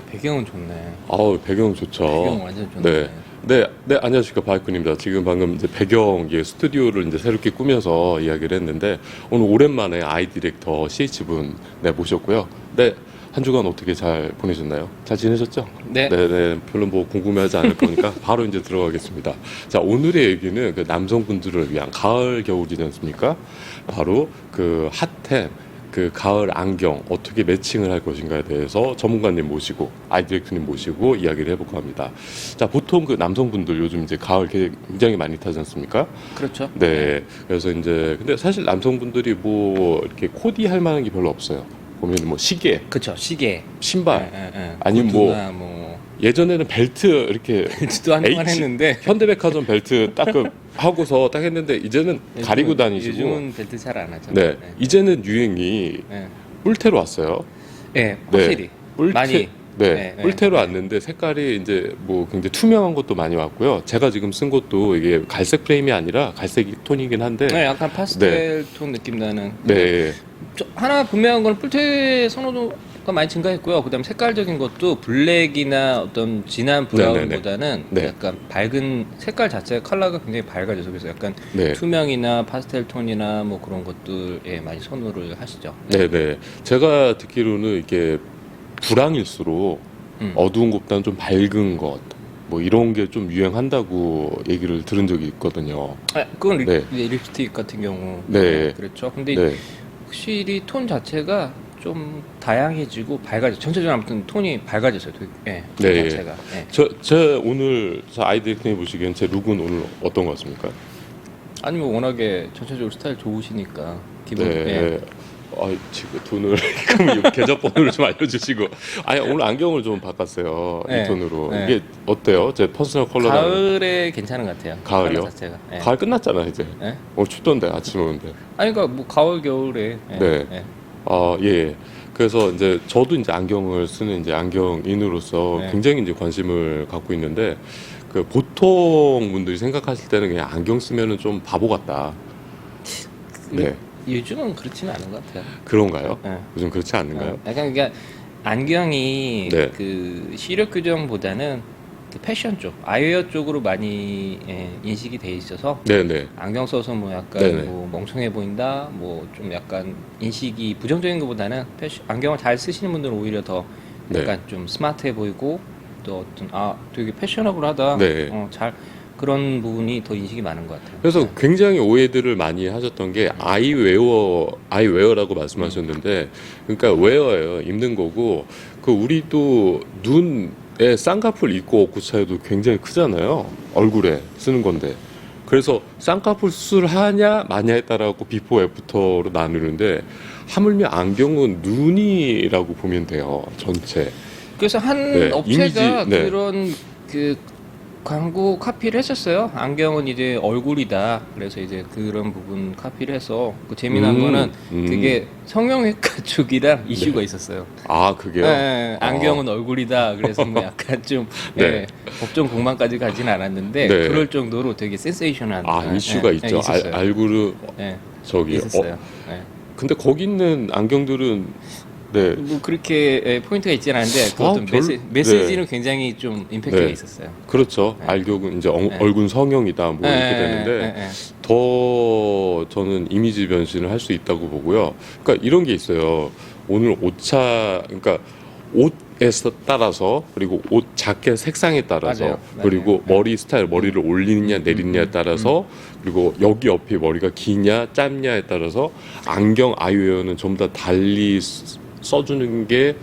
배경은 좋네. 아우, 배경 좋죠. 배경 완전 좋네. 네. 네, 안녕하십니까. 바이크입니다. 지금 방금 이제 배경, 스튜디오를 이제 새롭게 꾸며서 이야기를 했는데, 오늘 오랜만에 아이 디렉터 CH분 모셨고요. 네, 한 주간 어떻게 잘 보내셨나요? 잘 지내셨죠? 네. 네, 별로 뭐 궁금해하지 않을 거니까 바로 이제 들어가겠습니다. 자, 오늘의 얘기는 그 남성분들을 위한 가을, 겨울이지 않습니까? 바로 그 핫템, 그 가을 안경 어떻게 매칭을 할 것인가에 대해서 전문가님 모시고 아이 디렉터님 모시고 이야기를 해볼까 합니다. 자, 보통 그 남성분들 요즘 이제 가을 굉장히 많이 타지 않습니까? 그렇죠. 네. 그래서 이제 근데 사실 남성분들이 뭐 이렇게 코디할 만한 게 별로 없어요. 보면 뭐 시계, 그렇죠. 시계. 신발, 예. 아니면 구두나 뭐 예전에는 벨트 이렇게 벨트도 한동안 했는데 현대백화점 벨트 딱 하고서 딱 했는데 이제는 가리고 다니시고. 요즘은 벨트 잘 안 하죠. 네. 이제는 유행이 네. 뿔테로 왔어요. 네, 확실히 많이. 네, 네, 뿔테로 네. 왔는데 색깔이 이제 뭐 굉장히 투명한 것도 많이 왔고요. 제가 지금 쓴 것도 이게 갈색 프레임이 아니라 갈색 톤이긴 한데. 네, 약간 파스텔 톤 느낌 나는. 네. 하나 분명한 건 뿔테 선호도가 많이 증가했고요. 그다음 색깔적인 것도 블랙이나 어떤 진한 브라운보다는 네. 약간 밝은 색깔 자체 컬러가 굉장히 밝아져서 그래서 약간 네. 투명이나 파스텔 톤이나 뭐 그런 것들에 많이 선호를 하시죠. 네. 제가 듣기로는 이게 불황일수록 어두운 것보다는 좀 밝은 것, 뭐 이런 게 좀 유행한다고 얘기를 들은 적이 있거든요. 그건 네. 립스틱 같은 경우 네. 그렇죠. 근데 네. 확실히 톤 자체가 좀 다양해지고 밝아져. 전체적으로 아무튼 톤이 밝아졌어요. 톤 자체가. 네. 제 오늘 아이 디렉터님 보시기엔 제 룩은 오늘 어떤 것 같습니까? 아니면 워낙에 전체적으로 스타일 좋으시니까 기본. 네. 지금 돈을 그럼 계좌번호를 좀 알려주시고. 아니, 오늘 안경을 좀 바꿨어요. 네. 이 톤으로. 네. 이게 어때요? 제 퍼스널 컬러가. 가을에 괜찮은 것 같아요. 가을이요? 컬러 자체가. 네. 가을 끝났잖아 이제. 네? 오늘 춥던데 아침 오는데. 아니 그러니까 뭐 가을 겨울에. 네. 예. 그래서 이제 저도 이제 안경을 쓰는 이제 안경인으로서 네. 굉장히 이제 관심을 갖고 있는데, 그 보통 분들이 생각하실 때는 그냥 안경 쓰면은 좀 바보 같다. 네. 요즘은 그렇지는 않은 것 같아요. 그런가요? 네. 요즘 그렇지 않는가요? 약간 그러니까 안경이 네. 그 시력 교정보다는 그 패션 쪽, 아이웨어 쪽으로 많이 인식이 돼 있어서 네네. 안경 써서 뭐 약간 네네. 뭐 멍청해 보인다, 뭐 좀 약간 인식이 부정적인 것보다는 안경을 잘 쓰시는 분들은 오히려 더 네. 약간 좀 스마트해 보이고 또 어떤 되게 패셔너블하다, 네. 잘 그런 부분이 더 인식이 많은 것 같아요. 그래서 굉장히 오해들을 많이 하셨던 게 아이웨어라고 말씀하셨는데, 그러니까 웨어예요. 입는 거고, 그 우리도 눈에 쌍꺼풀 있고 없고 차이도 굉장히 크잖아요. 얼굴에 쓰는 건데. 그래서 쌍꺼풀 수술하냐 마냐에 따라 비포 애프터로 나누는데, 하물며 안경은 눈이라고 보면 돼요. 전체. 그래서 한 네, 업체가 이미지, 네. 그런 그 광고 카피를 했었어요. 안경은 이제 얼굴이다. 그래서 이제 그런 부분 카피를 해서 그 재미난 거는 그게 성형외과 쪽이랑 이슈가 있었어요. 아, 그게요? 네, 안경은 얼굴이다. 그래서 뭐 약간 좀 네. 법정 공방까지 가지는 않았는데 네. 그럴 정도로 되게 센세이션한 이슈가 있죠. 있었어요. 알고르 네, 저기. 있었어요. 네. 근데 거기 있는 안경들은 네. 뭐 그렇게 포인트가 있지는 않은데 그 어떤 메시지는 굉장히 좀 임팩트가 네. 있었어요. 그렇죠. 네. 알교는 이제 네. 얼굴 성형이다 뭐 이렇게 네, 되는데, 네. 더 저는 이미지 변신을 할 수 있다고 보고요. 그러니까 이런 게 있어요. 오늘 그러니까 옷에 따라서, 그리고 옷 자켓 색상에 따라서, 맞아요. 그리고 네. 머리 스타일, 머리를 올리느냐 내리느냐에 따라서, 그리고 여기 옆에 머리가 기냐 짧냐에 따라서 안경 아이웨어는 전부 다 달리 써주는 게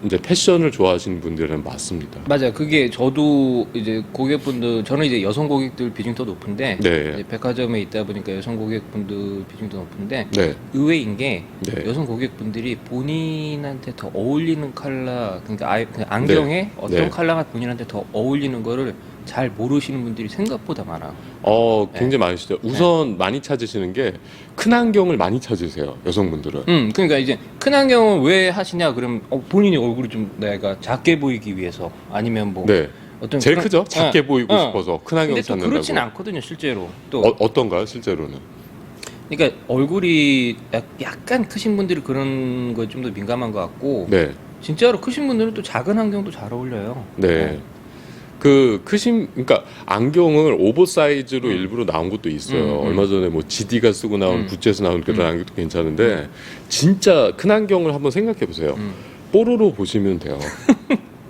이제 패션을 좋아하시는 분들은 맞습니다. 맞아요. 그게 저도 이제 고객분들, 저는 이제 여성 고객들 비중이 더 높은데, 네. 이제 백화점에 있다 보니까 여성 고객분들 비중이 더 높은데, 네. 의외인 게 네. 여성 고객분들이 본인한테 더 어울리는 컬러, 그러니까 그 안경에 어떤 네. 컬러가 본인한테 더 어울리는 거를 잘 모르시는 분들이 생각보다 많아요. 굉장히 많으시죠. 우선 많이 찾으시는 게 큰 안경을 많이 찾으세요, 여성분들은. 그러니까 이제 큰 안경을 왜 하시냐 그러면 본인이 얼굴이 좀 내가 작게 보이기 위해서 아니면 뭐 네. 어떤 제일 그런- 크죠? 작게 보이고 싶어서 큰 안경 근데 또 찾는다고. 그렇진 않거든요, 실제로. 또 어떤가요, 실제로는? 그러니까 얼굴이 약간 크신 분들이 그런 거에 좀 더 민감한 것 같고 네. 진짜로 크신 분들은 또 작은 안경도 잘 어울려요. 네. 그러니까 안경을 오버사이즈로 일부러 나온 것도 있어요. 얼마 전에 뭐 GD가 쓰고 나온 구찌에서 나온 그런 안경도 괜찮은데 진짜 큰 안경을 한번 생각해 보세요. 뽀로로 보시면 돼요.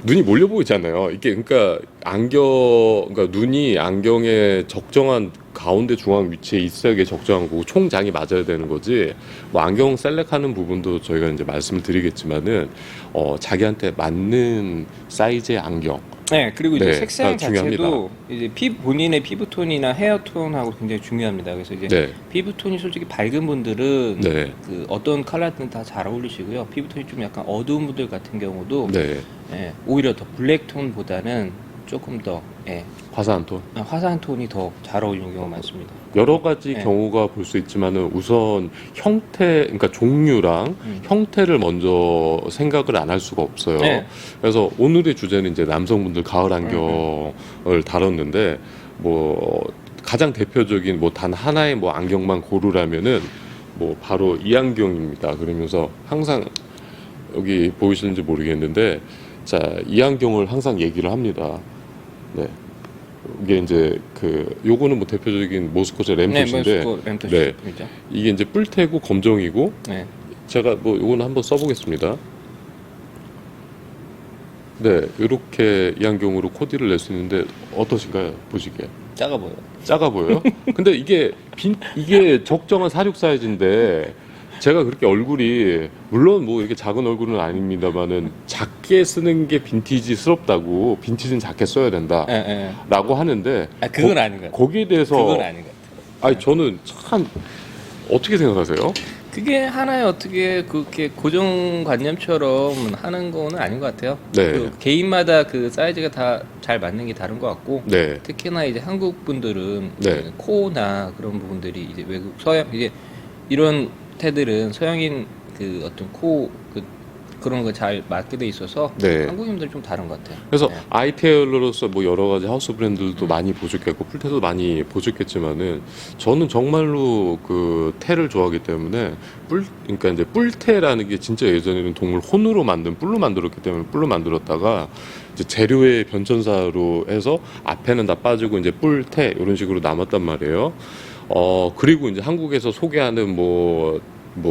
눈이 몰려 보이잖아요. 이게 그러니까 그러니까 눈이 안경의 적정한 가운데 중앙 위치에 있어야 적정한 거고 총장이 맞아야 되는 거지. 뭐 안경 셀렉하는 부분도 저희가 이제 말씀을 드리겠지만은 자기한테 맞는 사이즈의 안경. 네, 그리고 이제 네, 색상 중요합니다. 자체도 이제 본인의 피부톤이나 헤어톤하고 굉장히 중요합니다. 그래서 이제 네. 피부톤이 솔직히 밝은 분들은 네. 그 어떤 컬러든 다 잘 어울리시고요. 피부톤이 좀 약간 어두운 분들 같은 경우도 네. 예, 오히려 더 블랙톤보다는 조금 더 화사한 톤. 화사한 톤이 더 잘 어울리는 경우가 많습니다. 여러 가지 네. 경우가 볼 수 있지만은 우선 그러니까 종류랑 형태를 먼저 생각을 안 할 수가 없어요. 네. 그래서 오늘의 주제는 이제 남성분들 가을 안경을 다뤘는데 뭐 가장 대표적인 뭐 단 하나의 뭐 안경만 고르라면은 뭐 바로 이 안경입니다. 그러면서 항상 여기 보이시는지 모르겠는데 자, 이 안경을 항상 얘기를 합니다. 네. 이게 이제 요거는 뭐 대표적인 모스코제 램토시인데 모스코 램토시. 네. 그죠? 이게 이제 뿔테고 검정이고 네. 제가 뭐 요거는 한번 써보겠습니다. 네, 이렇게 이 안경으로 코디를 낼 수 있는데 어떠신가요? 보시기에 작아 보여. 작아 보여요? 근데 이게 적정한 46 사이즈인데 제가 그렇게 얼굴이 물론 뭐 이렇게 작은 얼굴은 아닙니다만은 작게 쓰는 게 빈티지스럽다고 빈티지는 작게 써야 된다. 예, 예. 라고 하는데 그건 아닌 것 같아요. 거기에 대해서 그건 아닌 것 같아요. 아니 저는 참 어떻게 생각하세요? 그게 하나의 어떻게 그렇게 고정관념처럼 하는 거는 아닌 것 같아요. 네. 그 개인마다 그 사이즈가 다 잘 맞는 게 다른 것 같고, 네. 특히나 이제 한국 분들은 네. 코나 그런 부분들이 이제 외국 서양 이제 이런 태들은 서양인 그 어떤 그런 거 잘 맞게 돼 있어서 네. 한국인들 좀 다른 것 같아요. 그래서 네. 아이테일러로서 뭐 여러 가지 하우스 브랜드들도 많이 보셨겠고 풀테도 많이 보셨겠지만은 저는 정말로 그 테를 좋아하기 때문에 그러니까 이제 뿔테라는 게 진짜 예전에는 동물 혼으로 만든 뿔로 만들었기 때문에 뿔로 만들었다가 이제 재료의 변천사로 해서 앞에는 다 빠지고 이제 뿔테 이런 식으로 남았단 말이에요. 그리고 이제 한국에서 소개하는 뭐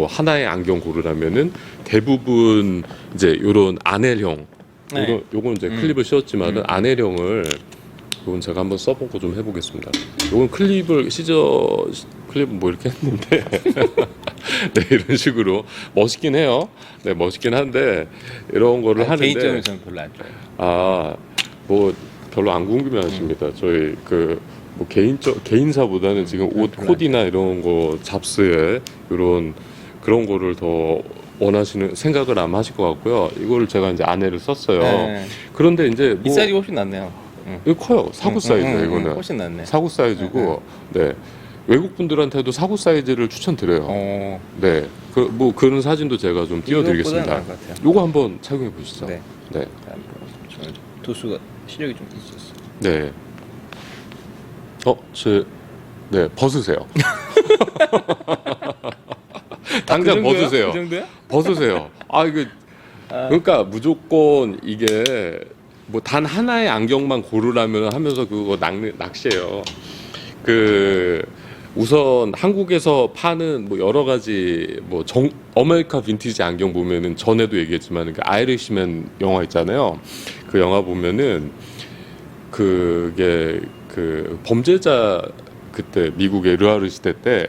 하나의 안경 고르라면은 대부분 이제 요런 아넬형 네. 요건 이제 클립을 씌웠지만은 아넬형을 요건 제가 한번 써보고 좀 해보겠습니다. 요건 클립은 뭐 이렇게 했는데 네 이런 식으로 멋있긴 해요. 네 멋있긴 한데 이런 거를 하는데 개인적으로는 별로 안 좋아해요. 뭐 별로 안 궁금해하십니다. 저희 뭐 개인사보다는 지금 옷 코디나 이런 거 잡스에 이런 그런 거를 더 원하시는 생각을 아마 하실 것 같고요. 이거를 제가 이제 아내를 썼어요. 네. 그런데 이제 이 사이즈가 훨씬 낫네요. 이거 커요. 사구 사이즈예요. 이거는 훨씬 낫네. 사구 사이즈고 네. 외국 분들한테도 사구 사이즈를 추천드려요. 네. 뭐 그런 사진도 제가 좀 띄워드리겠습니다. 요거 한번 착용해 보시죠. 네. 네. 도수가 시력이 좀 있었어. 네. 네, 벗으세요. 당장 그 정도야? 벗으세요. 그 정도야? 벗으세요. 그러니까 무조건 이게 뭐 단 하나의 안경만 고르라면 하면서 그거 낚시예요. 우선 한국에서 파는 뭐 여러 가지 뭐 어메리카 빈티지 안경 보면은 전에도 얘기했지만 그 아이리시맨 영화 있잖아요. 그 영화 보면은 그게 범죄자 그때 미국의 르와르 시대 때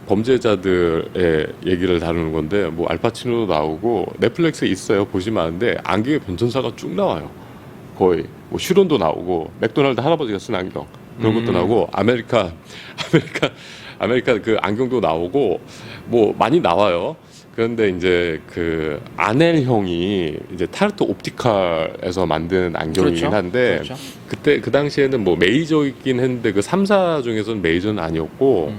범죄자들의 얘기를 다루는 건데 뭐 알파치노도 나오고 넷플릭스에 있어요. 보시면 아는데 안경의 변천사가 쭉 나와요. 거의 뭐 슈론도 나오고 맥도날드 할아버지가 쓴 안경 그런 것도 나오고 아메리카 그 안경도 나오고 뭐 많이 나와요. 그런데 이제 아넬형이 이제 타르트 옵티칼에서 만든 안경이긴 그렇죠. 한데 그렇죠. 그때 그 당시에는 뭐 메이저이긴 했는데 그 3사 중에서는 메이저는 아니었고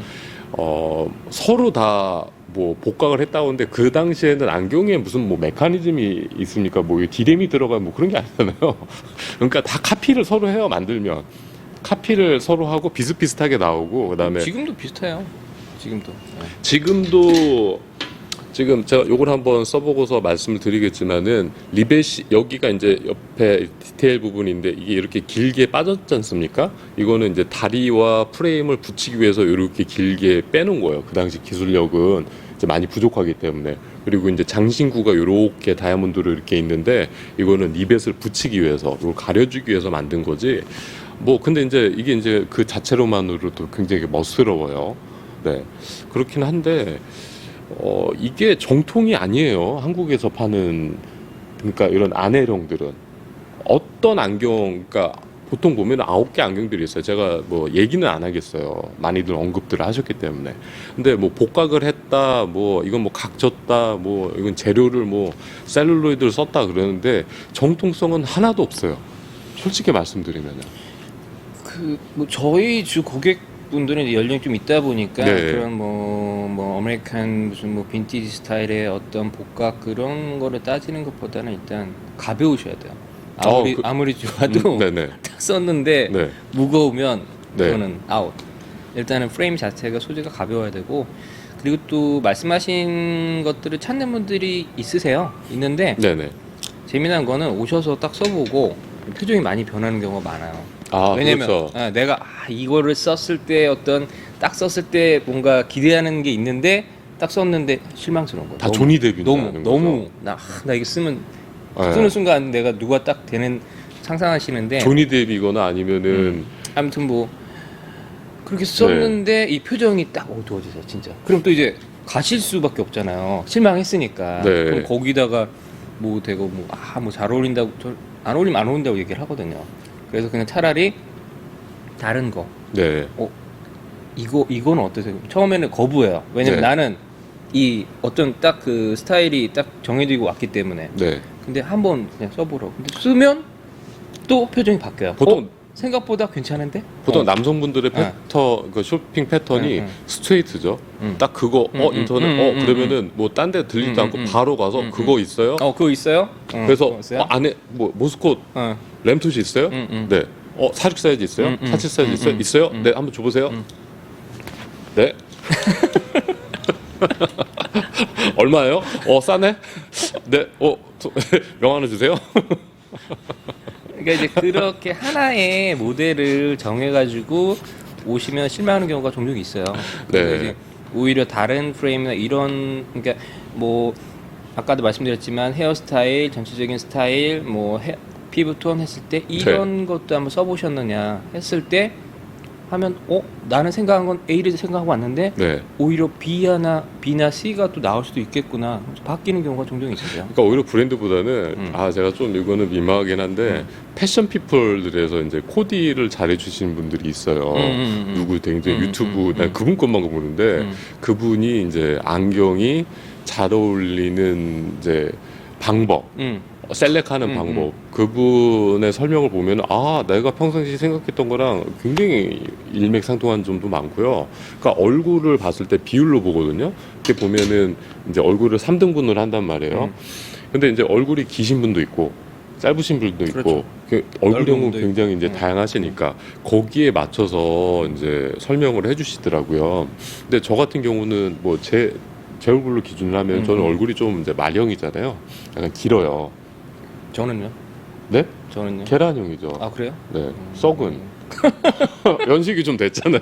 서로 다 뭐 복각을 했다고 하는데 그 당시에는 안경에 무슨 뭐 메커니즘이 있습니까? 뭐 디램이 들어가 뭐 그런 게 아니잖아요. 그러니까 다 카피를 서로 해요. 만들면 카피를 서로 하고 비슷비슷하게 나오고 그다음에 지금도 비슷해요. 지금도. 네. 지금도 지금 제가 요걸 한번 써보고서 말씀을 드리겠지만은 리벳이 여기가 이제 옆에 디테일 부분인데 이게 이렇게 길게 빠졌지 않습니까? 이거는 이제 다리와 프레임을 붙이기 위해서 이렇게 길게 빼놓은 거예요. 그 당시 기술력은 이제 많이 부족하기 때문에. 그리고 이제 장신구가 이렇게 다이아몬드로 이렇게 있는데 이거는 리벳을 붙이기 위해서 이걸 가려주기 위해서 만든 거지. 뭐 근데 이제 이게 이제 그 자체로만으로도 굉장히 멋스러워요. 네, 그렇긴 한데. 이게 정통이 아니에요. 한국에서 파는, 그러니까 이런 안해령들은. 어떤 안경, 그러니까 보통 보면 9개 안경들이 있어요. 제가 뭐 얘기는 안 하겠어요. 많이들 언급들을 하셨기 때문에. 근데 뭐 복각을 했다, 뭐 이건 뭐 각졌다, 뭐 이건 재료를 뭐 셀룰로이드를 썼다 그러는데 정통성은 하나도 없어요. 솔직히 말씀드리면은. 뭐 저희 주 고객분들은 이제 연령이 좀 있다 보니까 네. 그런 뭐 아메리칸 무슨 뭐 빈티지 스타일의 어떤 복각 그런 거를 따지는 것보다는 일단 가벼우셔야 돼요. 아무리 좋아도 네네. 딱 썼는데 네. 무거우면 네. 그거는 아웃. 일단은 프레임 자체가 소재가 가벼워야 되고, 그리고 또 말씀하신 것들을 찾는 분들이 있는데 네네. 재미난 거는 오셔서 딱 써보고 표정이 많이 변하는 경우가 많아요. 아, 왜냐면 그렇죠. 내가 이거를 썼을 때 딱 썼을 때 뭔가 기대하는 게 있는데 딱 썼는데 실망스러운 거예요. 다 조니 데뷔 너무 나 이거 쓰면 쓰는 순간 내가 누가 딱 되는 상상하시는데, 조니 데뷔거나 아니면은 아무튼 뭐 그렇게 썼는데 이 표정이 딱 어두워지세요 진짜. 그럼 또 이제 가실 수밖에 없잖아요. 실망했으니까. 네. 그럼 거기다가 뭐 대고 뭐 잘 어울린다고, 안 어울리면 안 어울린다고 얘기를 하거든요. 그래서 그냥 차라리 다른 거. 네. 이거는 어떠세요? 처음에는 거부해요. 왜냐면 네. 나는 이 어떤 딱 그 스타일이 딱 정해지고 왔기 때문에. 네. 근데 한번 그냥 써보라고. 근데 쓰면 또 표정이 바뀌어요. 보통 생각보다 괜찮은데? 보통 남성분들의 그 쇼핑 패턴이 스트레이트죠. 딱 그거 인터넷 그러면은 뭐 딴 데 들리지도 않고 바로 가서 그거 있어요? 그거 있어요? 그래서 그거 있어요? 안에 뭐 모스콧 램투시 있어요? 네. 46 사이즈 있어요? 47 사이즈 있어요? 있어요? 네, 한번 줘보세요. 네. 얼마예요? 싸네? 네. 명함을 주세요. 그러니까 이제 그렇게 하나의 모델을 정해가지고 오시면 실망하는 경우가 종종 있어요. 그래서 네. 이제 오히려 다른 프레임이나 이런, 그러니까 뭐 아까도 말씀드렸지만 헤어스타일, 전체적인 스타일, 뭐 피부톤 했을 때 이런 것도 한번 써보셨느냐 했을 때 하면 나는 생각한 건 A를 생각하고 왔는데 네. 오히려 B나 C가 또 나올 수도 있겠구나. 바뀌는 경우가 종종 있어요. 그러니까 오히려 브랜드보다는 제가 좀 이거는 민망하긴 한데 패션 피플들에서 이제 코디를 잘해주시는 분들이 있어요. 누구 굉장히 유튜브 난 그분 것만 보는데 그분이 이제 안경이 잘 어울리는 이제 방법. 셀렉하는 방법, 그분의 설명을 보면 내가 평상시 생각했던 거랑 굉장히 일맥상통한 점도 많고요. 그러니까 얼굴을 봤을 때 비율로 보거든요. 이렇게 보면은 이제 얼굴을 3등분을 한단 말이에요. 근데 이제 얼굴이 기신 분도 있고 짧으신 분도 있고 그렇죠. 얼굴형은 굉장히 이제 다양하시니까 거기에 맞춰서 이제 설명을 해주시더라고요. 근데 저 같은 경우는 뭐 제 얼굴로 기준을 하면 저는 얼굴이 좀 이제 말형이잖아요. 약간 길어요. 저는요? 네? 저는요? 계란형이죠. 아 그래요? 네. 썩은. 연식이 좀 됐잖아요.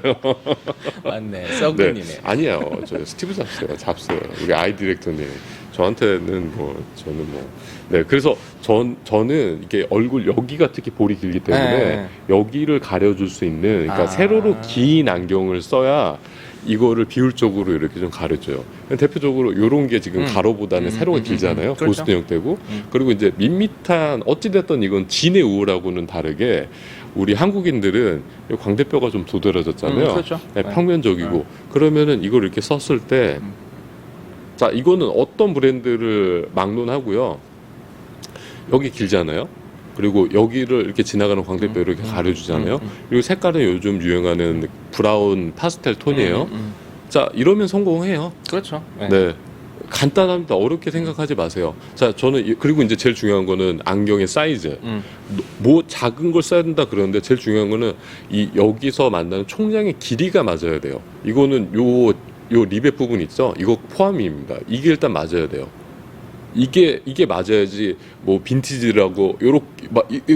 맞네. 썩은이네. 네. 아니에요. 저 스티브 잡스예요. 우리 아이 디렉터님. 저한테는 뭐 저는 뭐 네. 그래서 저는 이게 얼굴 여기가 특히 볼이 길기 때문에 여기를 가려줄 수 있는, 그러니까 세로로 긴 안경을 써야 이거를 비율적으로 이렇게 좀 가려줘요. 대표적으로 이런 게 지금 가로보다는 세로가 길잖아요. 그렇죠. 고스톱형 되고. 그리고 이제 밋밋한, 어찌됐든 이건 진의 우호라고는 다르게 우리 한국인들은 광대뼈가 좀 도드라졌잖아요. 그렇죠. 네, 평면적이고. 그러면은 이걸 이렇게 썼을 때 자, 이거는 어떤 브랜드를 막론하고요. 여기 길잖아요. 그리고 여기를 이렇게 지나가는 광대뼈를 이렇게 가려주잖아요. 그리고 색깔은 요즘 유행하는 브라운 파스텔 톤이에요. 자, 이러면 성공해요. 그렇죠. 네. 간단합니다. 어렵게 생각하지 마세요. 자, 저는 그리고 이제 제일 중요한 거는 안경의 사이즈. 뭐 작은 걸 써야 된다 그러는데 제일 중요한 거는 이 여기서 만나는 총량의 길이가 맞아야 돼요. 이거는 요 요 리벳 부분 있죠? 이거 포함입니다. 이게 일단 맞아야 돼요. 이게 맞아야지 뭐 빈티지라고 요렇게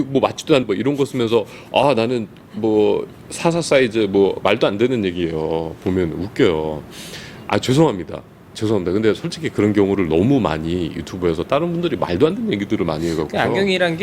뭐 맞지도 않고 뭐 이런 거 쓰면서 아 나는 뭐 44 사이즈 뭐 말도 안 되는 얘기예요. 보면 웃겨요. 아 죄송합니다. 근데 솔직히 그런 경우를 너무 많이 유튜브에서 다른 분들이 말도 안 되는 얘기들을 많이 해갖고 그 안경이란 게